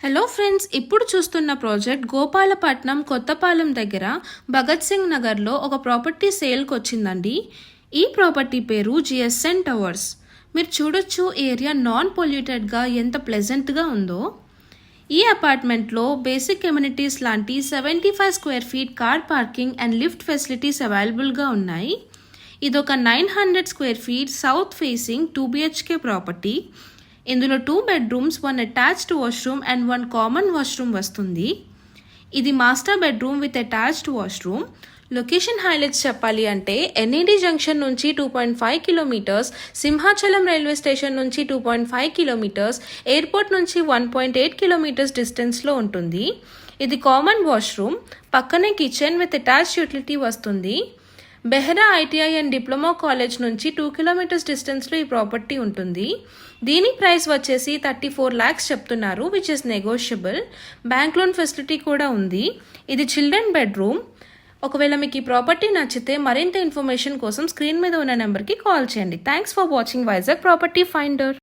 Hello friends, ఇప్పుడు చూస్తున్న project Gopalapatnam Kothapalem దగ్గర భగత్ సింగ్ నగర్లో ఒక ప్రాపర్టీ సేల్కి వచ్చిందండి. ఈ ప్రాపర్టీ పేరు జిఎస్ఎన్ టవర్స్. మీరు చూడొచ్చు ఏరియా నాన్ పొల్యూటెడ్గా ఎంత ప్లెజెంట్గా ఉందో. ఈ అపార్ట్మెంట్లో బేసిక్ ఎమ్యూనిటీస్ లాంటి 75 square feet car parking and lift facilities అవైలబుల్గా ఉన్నాయి. ఇదొక 900 square feet south facing 2 BHK property. ఇందులో 2 bedrooms, 1 attached washroom and 1 common washroom వస్తుంది. ఇది master bedroom with attached washroom. Location highlights చెప్పాలి అంటే ఎన్ఈడి జంక్షన్ నుంచి 2.5 కిలోమీటర్స్, సింహాచలం రైల్వే స్టేషన్ నుంచి 2.5 కిలోమీటర్స్, ఎయిర్పోర్ట్ నుంచి 1.8 కిలోమీటర్స్ డిస్టెన్స్లో ఉంటుంది. ఇది కామన్ వాష్రూమ్, పక్కనే కిచెన్ విత్ అటాచ్డ్ యూటిలిటీ వస్తుంది. Behra ITI and diploma college నుంచి 2 kilometers డిస్టెన్స్లో ఈ ప్రాపర్టీ ఉంటుంది. దీని ప్రైస్ వచ్చేసి 34 lakhs చెప్తున్నారు, which is negotiable. Bank loan facility కూడా ఉంది. ఇది చిల్డ్రన్ బెడ్రూమ్. ఒకవేళ మీకు ఈ ప్రాపర్టీ నచ్చితే మరింత ఇన్ఫర్మేషన్ కోసం స్క్రీన్ మీద ఉన్న నెంబర్కి కాల్ చేయండి. Thanks for watching Vizag property finder.